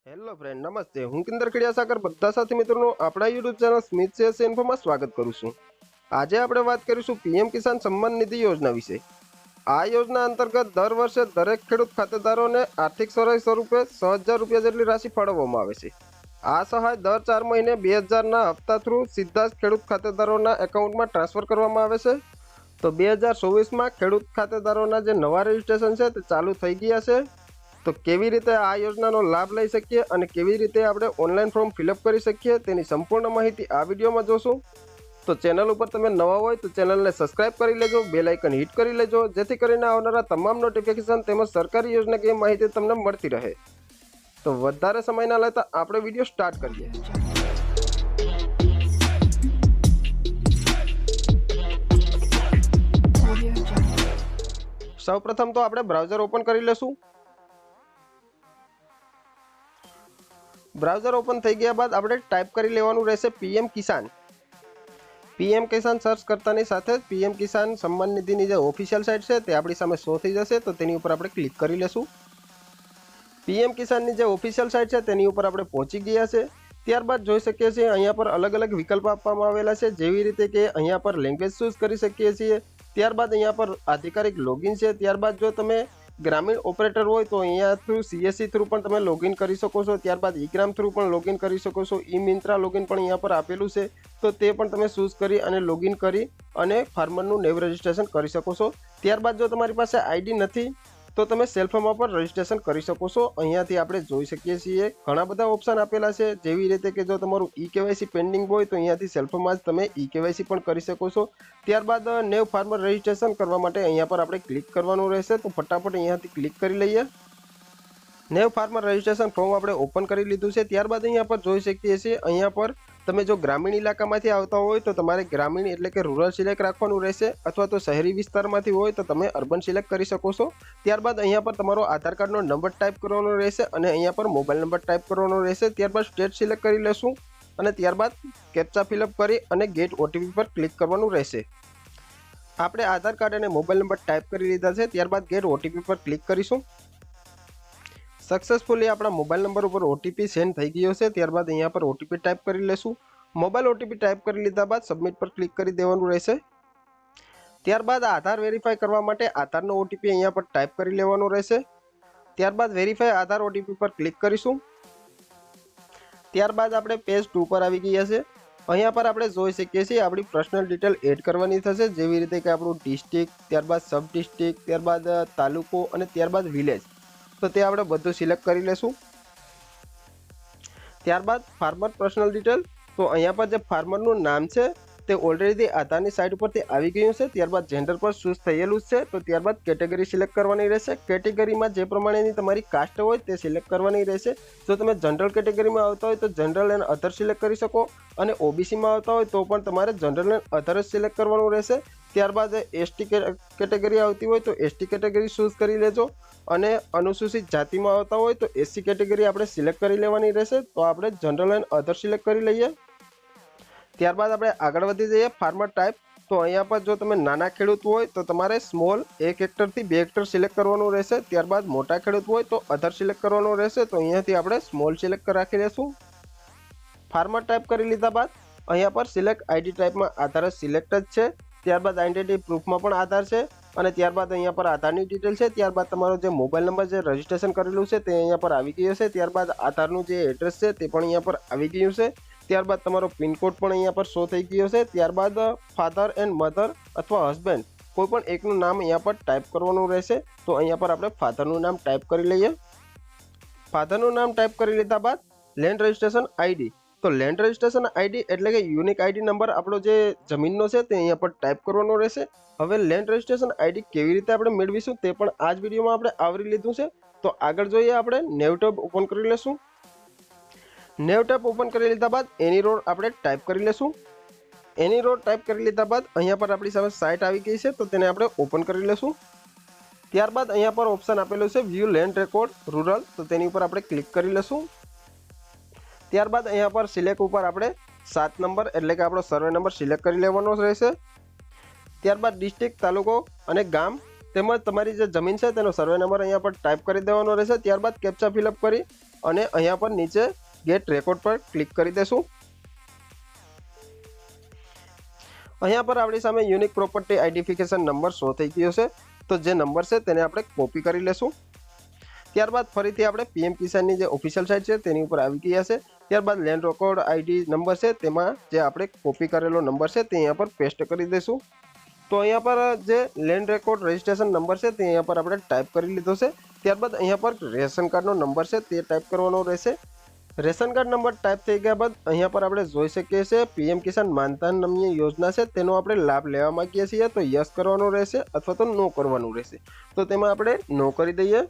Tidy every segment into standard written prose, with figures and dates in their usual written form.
Hello friend, નમસ્તે. હું કિંદર ખડિયાસાગર બધા સાથી મિત્રોનું આપણા યુટ્યુબ ચેનલ સ્મિથ શેર્સ ઇન્ફોમાં સ્વાગત કરું છું. આજે આપણે વાત કરીશું પીએમ કિસાન સન્માન નિધિ યોજના વિશે. આ યોજના અંતર્ગત દર વર્ષે દરેક ખેડૂત ખાતેદારોને આર્થિક સહાય સ્વરૂપે 6,000 રૂપિયા જેટલી રાશિ ફાળવવામાં આવે છે. આ સહાય દર 4 મહિને 2,000ના હપ્તા થ્રુ સીધા જ ખેડૂત ખાતેદારોના એકાઉન્ટમાં ટ્રાન્સફર કરવામાં આવે છે. તો 2024માં ખેડૂત ખાતેદારોના જે નવા રજિસ્ટ્રેશન છે તે ચાલુ થઈ ગયા છે. તો કેવી રીતે આ યોજનાનો લાભ લઈ શકીએ અને કેવી રીતે આપણે ઓનલાઈન ફોર્મ ફિલઅપ કરી શકીએ તેની સંપૂર્ણ માહિતી આ વિડીયોમાં જોશું. તો ચેનલ ઉપર તમે નવા હોય તો ચેનલને સબસ્ક્રાઇબ કરી લેજો, બેલ આઇકન હિટ કરી લેજો, જેથી કરીને આવનારા તમામ નોટિફિકેશન તેમજ સરકારી યોજનાકીય માહિતી તમને મળતી રહે. તો વધારે સમય ના લેતા આપણે વિડીયો સ્ટાર્ટ કરીએ. સૌપ્રથમ તો આપણે બ્રાઉઝર ઓપન કરી લેશું. બ્રાઉઝર ઓપન થઈ ગયા બાદ આપણે ટાઈપ કરી લેવાનું રહેશે પીએમ કિસાન. પીએમ કિસાન સર્ચ કરતાની સાથે જ પીએમ કિસાન સન્માન નિધિની જે ઓફિશિયલ સાઇટ છે તે આપણી સામે શો થઈ જશે. તો તેની ઉપર આપણે ક્લિક કરી લેશું. પીએમ કિસાનની જે ઓફિશિયલ સાઇટ છે તેની ઉપર આપણે પહોંચી ગયા છે. ત્યારબાદ જોઈ શકીએ છીએ અહીંયા પર અલગ અલગ વિકલ્પ આપવામાં આવેલા છે, જેવી રીતે કે અહીંયા પર લેંગ્વેજ ચૂઝ કરી શકીએ છીએ. ત્યારબાદ અહીંયા પર આધિકારિક લોગિન છે. ત્યારબાદ જો તમે ગ્રામીણ ઓપરેટર હોય તો અહીંયા થ્રુ સીએસસી થ્રુ પણ તમે લોગિન કરી શકો છો. ત્યારબાદ ઈ-ગ્રામ થ્રુ પણ લોગિન કરી શકો છો. ઈ-મિંત્રા લોગિન પણ અહીંયા પર આપેલું છે, તો તે પણ તમે ચૂઝ કરી અને લોગિન કરી અને ફાર્મરનું નેવ રજિસ્ટ્રેશન કરી શકો છો. ત્યારબાદ જો તમારી પાસે આઈડી નથી તો તમે સેલ્ફમાં પણ રજિસ્ટ્રેશન કરી શકો છો. અહીંયાથી આપણે જોઈ શકીએ છીએ ઘણા બધા ઓપ્શન આપેલા છે, જેવી રીતે કે જો તમારું ઈ કેવાયસી પેન્ડિંગ હોય તો અહીંયાથી સેલ્ફમાં જ તમે ઈ કેવાયસી પણ કરી શકો છો. ત્યારબાદ નેવ ફાર્મર રજિસ્ટ્રેશન કરવા માટે અહીંયા પર આપણે ક્લિક કરવાનું રહેશે. તો ફટાફટ અહીંયાથી ક્લિક કરી લઈએ. નેવ ફાર્મર રજિસ્ટ્રેશન ફોર્મ આપણે ઓપન કરી લીધું છે. ત્યારબાદ અહીંયા પર જોઈ શકીએ છીએ અહીંયા પર તમે જો ગ્રામીણ ઇલાકામાંથી આવતા હોય તો તમારે ગ્રામીણ એટલે કે રૂરલ સિલેક્ટ રાખવાનું રહેશે, અથવા તો શહેરી વિસ્તારમાંથી હોય તો તમે અર્બન સિલેક્ટ કરી શકો છો. ત્યારબાદ અહીંયા પર તમારો આધાર કાર્ડનો નંબર ટાઈપ કરવાનો રહેશે અને અહીંયા પર મોબાઈલ નંબર ટાઈપ કરવાનો રહેશે. ત્યારબાદ સ્ટેટ સિલેક્ટ કરી લેશું અને ત્યારબાદ કેપ્ચા ફિલઅપ કરી અને ગેટ ઓટીપી પર ક્લિક કરવાનું રહેશે. આપણે આધાર કાર્ડ અને મોબાઈલ નંબર ટાઈપ કરી લીધા છે. ત્યારબાદ ગેટ ઓટીપી પર ક્લિક કરીશું. સક્સેસફુલી આપણા મોબાઈલ નંબર ઉપર ઓટીપી સેન્ડ થઈ ગયો છે. ત્યારબાદ અહીંયા પર ઓટીપી ટાઈપ કરી લેશું. મોબાઈલ ઓટીપી ટાઈપ કરી લીધા બાદ સબમિટ પર ક્લિક કરી દેવાનું રહેશે. ત્યારબાદ આધાર વેરીફાઈ કરવા માટે આધારનો ઓટીપી અહીંયા પર ટાઈપ કરી લેવાનો રહેશે. ત્યારબાદ વેરીફાઈ આધાર ઓટીપી પર ક્લિક કરીશું. ત્યારબાદ આપણે પેજ 2 પર આવી ગયા છે. અહીંયા પર આપણે જોઈ શકીએ છીએ આપણી પર્સનલ ડિટેલ એડ કરવાની થશે, જેવી રીતે કે આપણું ડિસ્ટ્રિક્ટ, ત્યારબાદ સબ ડિસ્ટ્રિક્ટ, ત્યારબાદ તાલુકો અને ત્યારબાદ વિલેજ. તો તે આપણે બધું સિલેક્ટ કરી લેશું. ત્યારબાદ ફાર્મર પર્સનલ ડિટેલ, તો અહીંયા પર જે ફાર્મરનું નામ છે તે ઓલરેડી આધારની સાઇટ ઉપરથી આવી ગયું છે. ત્યારબાદ જેન્ડર પર ચૂઝ થયેલું છે. તો ત્યારબાદ કેટેગરી સિલેક્ટ કરવાની રહેશે. કેટેગરીમાં જે પ્રમાણેની તમારી કાસ્ટ હોય તે સિલેક્ટ કરવાની રહેશે. જો તમે જનરલ કેટેગરીમાં આવતા હોય તો જનરલ એન્ડ અધર સિલેક્ટ કરી શકો, અને ઓબીસીમાં આવતા હોય તો પણ તમારે જનરલ એન્ડ અધર જ સિલેક્ટ કરવાનું રહેશે. ત્યારબાદ એસટી કેટેગરી આવતી હોય તો એસટી કેટેગરી ચૂઝ કરી લેજો, અને અનુસૂચિત જાતિમાં આવતા હોય તો એસસી કેટેગરી આપણે સિલેક્ટ કરી લેવાની રહેશે. તો આપણે જનરલ એન્ડ અધર સિલેક્ટ કરી લઈએ. ત્યારબાદ આપણે આગળ વધી જઈએ. ફાર્મર ટાઈપ, તો અહીંયા પર જો તમે નાના ખેડૂત હોય તો તમારે સ્મોલ 1 હેક્ટરથી 2 હેક્ટર સિલેક્ટ કરવાનું રહેશે. ત્યારબાદ મોટા ખેડૂત હોય તો અધર સિલેક્ટ કરવાનું રહેશે. તો અહીંયાથી આપણે સ્મોલ સિલેક્ટ રાખી લઈશું. ફાર્મર ટાઈપ કરી લીધા બાદ અહીંયા પર સિલેક્ટ આઈડી ટાઈપમાં આધાર સિલેક્ટ જ છે. ત્યારબાદ આઈડેન્ટિટી પ્રૂફમાં પણ આધાર છે, અને ત્યારબાદ અહીંયા પર આધારની ડિટેલ છે. ત્યારબાદ તમારો જે મોબાઈલ નંબર જે રજિસ્ટ્રેશન કરેલું છે તે અહીંયા પર આવી ગયો છે. ત્યારબાદ આધારનું જે એડ્રેસ છે તે પણ અહીંયા પર આવી ગયું છે. ત્યારબાદ તમારો પિનકોડ પણ અહીંયા પર શો થઈ ગયો છે. ત્યારબાદ ફાધર એન્ડ મધર અથવા હસબન્ડ કોઈ પણ એકનું નામ અહીંયા પર ટાઈપ કરવાનું રહેશે. તો અહીંયા પર આપણે ફાધરનું નામ ટાઈપ કરી લઈએ. ફાધરનું નામ ટાઈપ કરી લીધા બાદ લેન્ડ રજિસ્ટ્રેશન આઈડી, તો લેન્ડ રજિસ્ટ્રેશન આઈડી એટલે કે યુનિક આઈડી નંબર આપણો જે જમીનનો છે તે અહીંયા પર ટાઈપ કરવાનો રહેશે. હવે લેન્ડ રજિસ્ટ્રેશન આઈડી કેવી રીતે આપણે મેળવીશું તે પણ આ જ વિડીયોમાં આપણે આવરી લીધું છે. તો આગળ જોઈએ. આપણે નેવ ટેબ ઓપન કરી લેશું. નેવ ટેબ ઓપન કરી લીધા બાદ એની રોડ આપણે ટાઈપ કરી લેશું. એની રોડ ટાઈપ કરી લીધા બાદ અહીંયા પર આપણી સામે સાઇટ આવી ગઈ છે, તો તેને આપણે ઓપન કરી લેશું. ત્યારબાદ અહીંયા પર ઓપ્શન આપેલું છે વ્યૂ લેન્ડ રેકોર્ડ રૂરલ, તો તેની ઉપર આપણે ક્લિક કરી લેશું. ત્યારબાદ અહીંયા પર સિલેક્ટ ઉપર આપણે 7 નંબર એટલે કે આપણો સર્વે નંબર સિલેક્ટ કરી લેવાનો રહેશે. ત્યારબાદ ડિસ્ટ્રિક્ટ, તાલુકો અને ગામ તેમજ તમારી જે જમીન છે તેનો સર્વે નંબર અહીંયા પર ટાઈપ કરી દેવાનો રહેશે. ત્યારબાદ કેપ્ચા ફિલઅપ કરી અને અહીંયા પર નીચે ગેટ રેકોર્ડ પર ક્લિક કરી દેશું। અહીંયા પર આપણી સામે unique property identification number show થઈ ગયો છે, તો જે નંબર છે તેને આપણે કોપી કરી લેશું। ત્યારબાદ ફરીથી આપણે પીએમ કિસાનની જે ઓફિશિયલ સાઇટ છે તેની ઉપર આવી ગયા છે। ત્યારબાદ લેન્ડ રેકોર્ડ આઈડી નંબર છે તેમાં જે આપણે કોપી કરેલો નંબર છે તે અહીંયા પર પેસ્ટ કરી દઈશું। તો અહીંયા પર જે લેન્ડ રેકોર્ડ રજિસ્ટ્રેશન નંબર છે તે અહીંયા પર આપણે ટાઈપ કરી લીધો છે। ત્યારબાદ અહીંયા પર રેશન કાર્ડનો નંબર છે તે ટાઈપ કરવાનો રહેશે। રેશન કાર્ડ નંબર ટાઈપ થઈ ગયા બાદ અહીંયા પર આપણે જોઈ શકીએ છીએ પીએમ કિસાન માનધન નામની યોજના છે તેનો આપણે લાભ લેવા માંગીએ છીએ, તો યસ કરવાનું રહેશે અથવા તો નો કરવાનું રહેશે। તો તેમાં આપણે નો કરી દઈએ।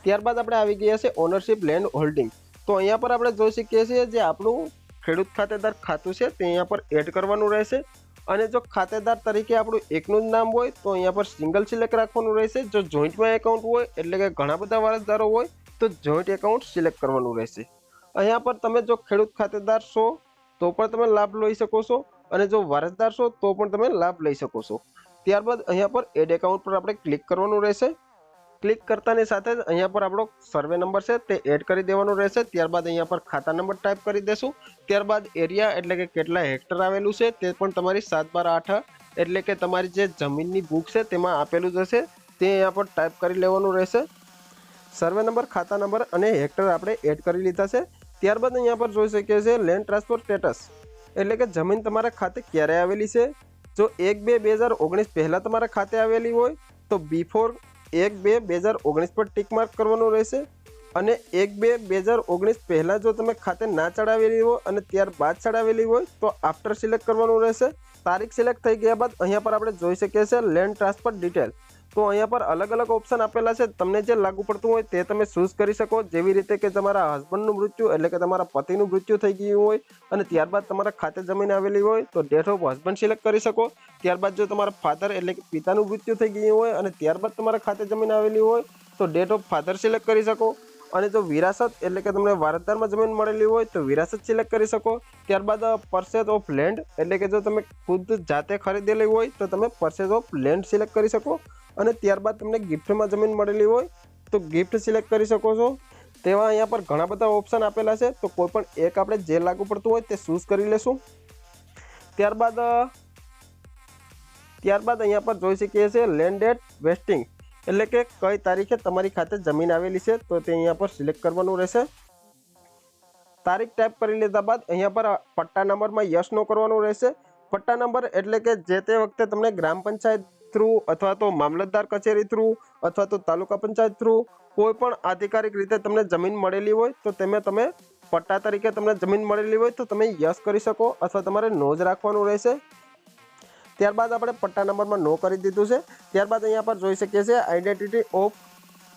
ત્યારબાદ આપણે આવી ગયા છે ઓનરશિપ લેન્ડ હોલ્ડિંગ, તો અહીંયા પર આપણે જોઈ શકીએ છીએ જે આપણું ખેડૂત ખાતેદાર ખાતું છે તે અહીંયા પર એડ કરવાનું રહેશે। અને જો ખાતેદાર તરીકે આપણું એકનું જ નામ હોય તો અહીંયા પર સિંગલ સિલેક્ટ રાખવાનું રહેશે। જો જોઈન્ટમાં એકાઉન્ટ હોય એટલે કે ઘણા બધા વારસદારો હોય તો જોઈન્ટ એકાઉન્ટ સિલેક્ટ કરવાનું રહેશે। અહીંયા પર તમે જો ખેડૂત ખાતેદાર છો તો પણ તમે લાભ લઈ શકો છો, અને જો વારસદાર છો તો પણ તમે લાભ લઈ શકો છો। ત્યારબાદ અહીંયા પર એડ એકાઉન્ટ પર આપણે ક્લિક કરવાનું રહેશે। ક્લિક કરતાની સાથે જ અહીંયા પર આપણો સર્વે નંબર છે તે એડ કરી દેવાનો રહેશે। ત્યારબાદ અહીંયા પર ખાતા નંબર ટાઈપ કરી દેશું। ત્યારબાદ એરિયા એટલે કે કેટલા હેક્ટર આવેલું છે તે પણ તમારી 7/8 એટલે કે તમારી જે જમીનની બુક છે તેમાં આપેલું જ હશે તે અહીંયા પર ટાઈપ કરી લેવાનું રહેશે। સર્વે નંબર, ખાતા નંબર અને હેક્ટર આપણે એડ કરી લીધા છે। ત્યારબાદ અહીંયા પર જોઈ શકીએ છીએ લેન્ડ ટ્રાન્સફર સ્ટેટસ એટલે કે જમીન તમારા ખાતે ક્યારે આવેલી છે। જો 1/2/2019 પહેલાં તમારા ખાતે આવેલી હોય તો બિફોર 1/2/2019 પર ટિક માર્ક કરવાનું રહેશે, અને 1/2/2019 પહેલાં જો તમે ખાતે ના ચડાવેલી હોય અને ત્યારબાદ ચડાવેલી હોય તો આફ્ટર સિલેક્ટ કરવાનું રહેશે। તારીખ સિલેક્ટ થઈ ગયા બાદ અહીંયા પર આપણે જોઈ શકીએ છીએ લેન્ડ ટ્રાન્સફર ડિટેલ, તો અહીંયા પર અલગ અલગ ઓપ્શન આપેલા છે, તમને જે લાગુ પડતું હોય તે તમે ચૂઝ કરી શકો। જેવી રીતે કે તમારા હસબન્ડનું મૃત્યુ એટલે કે તમારા પતિનું મૃત્યુ થઈ ગયું હોય અને ત્યારબાદ તમારા ખાતે જમીન આવેલી હોય તો ડેટ ઓફ હસબન્ડ સિલેક્ટ કરી શકો। ત્યારબાદ જો તમારા ફાધર એટલે કે પિતાનું મૃત્યુ થઈ ગયું હોય અને ત્યારબાદ તમારા ખાતે જમીન આવેલી હોય તો ડેટ ઓફ ફાધર સિલેક્ટ કરી શકો। અને જો વિરાસત એટલે કે તમને વારસદારમાં જમીન મળેલી હોય તો વિરાસત સિલેક્ટ કરી શકો। ત્યારબાદ પરચેઝ ઓફ લેન્ડ એટલે કે જો તમે ખુદ જાતે ખરીદેલી હોય તો તમે પરચેઝ ઓફ લેન્ડ સિલેક્ટ કરી શકો। અને ત્યારબાદ તમને ગિફ્ટમાં જમીન મળેલી હોય તો ગિફ્ટ સિલેક્ટ કરી શકો છો। તેવા અહીંયા પર ઘણા બધા ઓપ્શન આપેલા છે, તો કોઈ પણ એક આપણે જે લાગુ પડતું હોય તે ચૂઝ કરી લેશું। ત્યારબાદ અહીંયા પર જોઈ શકીએ છીએ લેન્ડ ડેટ વેસ્ટિંગ એટલે કે કઈ તારીખે તમારી ખાતે જમીન આવેલી છે તો તે અહીંયા પર સિલેક્ટ કરવાનું રહેશે। તારીખ ટાઈપ કરી લીધા બાદ અહીંયા પર પટ્ટા નંબરમાં યસ નો કરવાનું રહેશે। પટ્ટા નંબર એટલે કે જે તે વખતે તમને ગ્રામ પંચાયત થ્રુ અથવા તો મામલતદાર કચેરી થ્રુ અથવા તો તાલુકા પંચાયત થ્રુ કોઈ પણ આધિકારિક રીતે તમને જમીન મળેલી હોય તો તમે પટ્ટા તરીકે તમને જમીન મળેલી હોય તો તમે યસ કરી શકો અથવા તમારે નો જ રાખવાનું રહેશે। ત્યારબાદ આપણે પટ્ટા નંબરમાં નો કરી દીધું છે। ત્યારબાદ અહીંયા પર જોઈ શકીએ છીએ આઈડેન્ટિટી ઓફ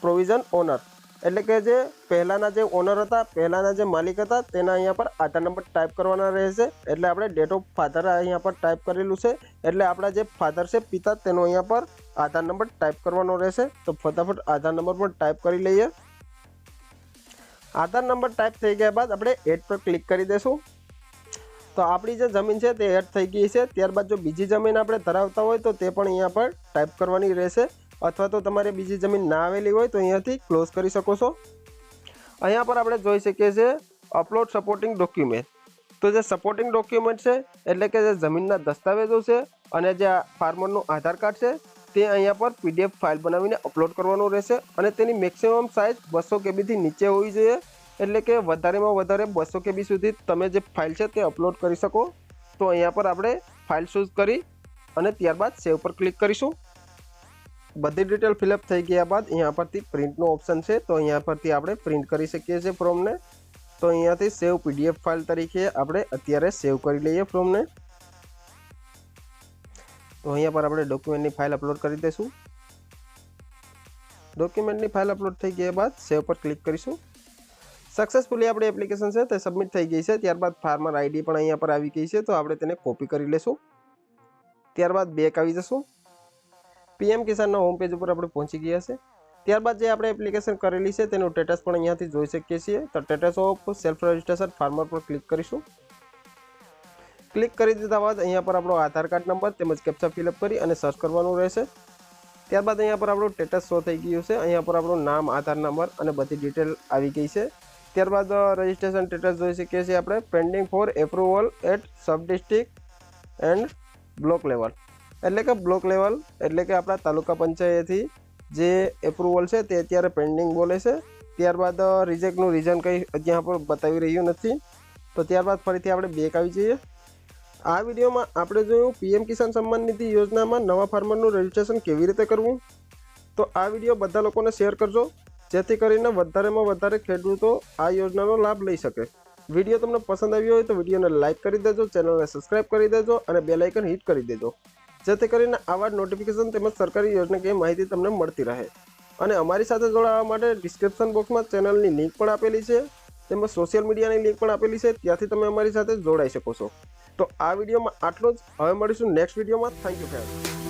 પ્રોવિઝન ઓનર એટલે કે જે પહેલાંના જે ઓનર હતા, પહેલાંના જે માલિક હતા તેના અહીંયા પર આધાર નંબર ટાઈપ કરવાના રહેશે। એટલે આપણે ડેટ ઓફ ફાધર અહીંયા પર ટાઈપ કરેલું છે એટલે આપણા જે ફાધર છે પિતા તેનો અહીંયા પર આધાર નંબર ટાઈપ કરવાનો રહેશે। તો ફટાફટ આધાર નંબર પણ ટાઈપ કરી લઈએ। આધાર નંબર ટાઈપ થઈ ગયા બાદ આપણે એડ પર ક્લિક કરી દઈશું। તો આપણી જે જમીન છે તે એડ થઈ ગઈ છે। ત્યારબાદ જો બીજી જમીન આપણે ધરાવતા હોય તો તે પણ અહીંયા પર ટાઈપ કરવાની રહેશે, અથવા તો તમારે બીજી જમીન ના આવેલી હોય તો અહીંયાથી ક્લોઝ કરી શકો છો। અહીંયા પર આપણે જોઈ શકીએ છીએ અપલોડ સપોર્ટિંગ ડોક્યુમેન્ટ, તો જે સપોર્ટિંગ ડોક્યુમેન્ટ છે એટલે કે જે જમીનના દસ્તાવેજો છે અને જે ફાર્મરનું આધાર કાર્ડ છે તે અહીંયા પર પીડીએફ ફાઇલ બનાવીને અપલોડ કરવાનું રહેશે। અને તેની મેક્સિમમ સાઇઝ 200 KB નીચે હોવી જોઈએ, એટલે કે વધારેમાં વધારે 200 KB સુધી તમે જે ફાઇલ છે તે અપલોડ કરી શકો। તો અહીંયા પર આપણે ફાઇલ ચૂઝ કરી અને ત્યારબાદ સેવ પર ક્લિક કરીશું। બધી ડિટેલ ફિલઅપ થઈ ગયા બાદ અહીંયા પરથી પ્રિન્ટનો ઓપ્શન છે, તો અહીંયા પરથી આપણે પ્રિન્ટ કરી શકીએ છીએ ફોર્મને। તો અહીંયાથી સેવ પીડીએફ ફાઇલ તરીકે આપણે અત્યારે સેવ કરી લઈએ ફોર્મને। તો અહીંયા પર આપણે ડોક્યુમેન્ટની ફાઇલ અપલોડ કરી દઈશું। ડોક્યુમેન્ટની ફાઇલ અપલોડ થઈ ગયા બાદ સેવ પર ક્લિક કરીશું। સક્સેસફુલી આપણી એપ્લિકેશન છે તે સબમિટ થઈ ગઈ છે। ત્યારબાદ ફાર્મર આઈડી પણ અહીંયા પર આવી ગઈ છે, તો આપણે તેને કોપી કરી લેશું। ત્યારબાદ બેક આવી જશું। પીએમ કિસાનના હોમ પેજ ઉપર આપણે પહોંચી ગયા છે। ત્યારબાદ જે આપણે એપ્લિકેશન કરેલી છે તેનું સ્ટેટસ પણ અહીંયાથી જોઈ શકીએ છીએ। તો status of self registration farmer પર ક્લિક કરીશું। ક્લિક કરી દીધા બાદ અહીંયા પર આપણો આધાર કાર્ડ નંબર તેમજ કેપ્ચા ફિલઅપ કરી અને સર્ચ કરવાનું રહેશે। ત્યારબાદ અહીંયા પર આપણું સ્ટેટસ શો થઈ ગયું છે। અહીંયા પર આપણું નામ, આધાર નંબર અને બધી ડિટેલ આવી ગઈ છે। ત્યારબાદ રજિસ્ટ્રેશન સ્ટેટસ જોઈ શકીએ છીએ આપણે, pending for approval at sub district and block level, એટલે કે બ્લોક લેવલ એટલે કે આપણા તાલુકા પંચાયતથી જે એપ્રુવલ છે તે અત્યારે પેન્ડિંગ બોલે છે। ત્યારબાદ રિજેક્ટનું રીઝન કંઈ ત્યાં પર બતાવી રહ્યું નથી। તો ત્યારબાદ ફરીથી આપણે બેક આવી જઈએ। આ વિડીયોમાં આપણે જોયું પીએમ કિસાન સન્માન નિધિ યોજનામાં નવા ફાર્મરનું રજિસ્ટ્રેશન કેવી રીતે કરવું। તો આ વિડીયો બધા લોકોને શેર કરજો, જેથી કરીને વધારેમાં વધારે ખેડૂતો આ યોજનાનો લાભ લઈ શકે। વિડીયો તમને પસંદ આવ્યો હોય તો વિડીયોને લાઇક કરી દેજો, ચેનલને સબસ્ક્રાઇબ કરી દેજો અને બેલ આઇકન હિટ કરી દેજો, જેથી કરીને આવા નોટિફિકેશન તેમજ સરકારી યોજનાકીય માહિતી તમને મળતી રહે। અને અમારી સાથે જોડાવા માટે ડિસ્ક્રિપ્શન બોક્સમાં ચેનલની લિંક પણ આપેલી છે, તેમજ સોશિયલ મીડિયાની લિંક પણ આપેલી છે, ત્યાંથી તમે અમારી સાથે જોડાઈ શકો છો। તો આ વિડીયોમાં આટલું જ, હવે મળીશું નેક્સ્ટ વિડીયોમાં। Thank you friend.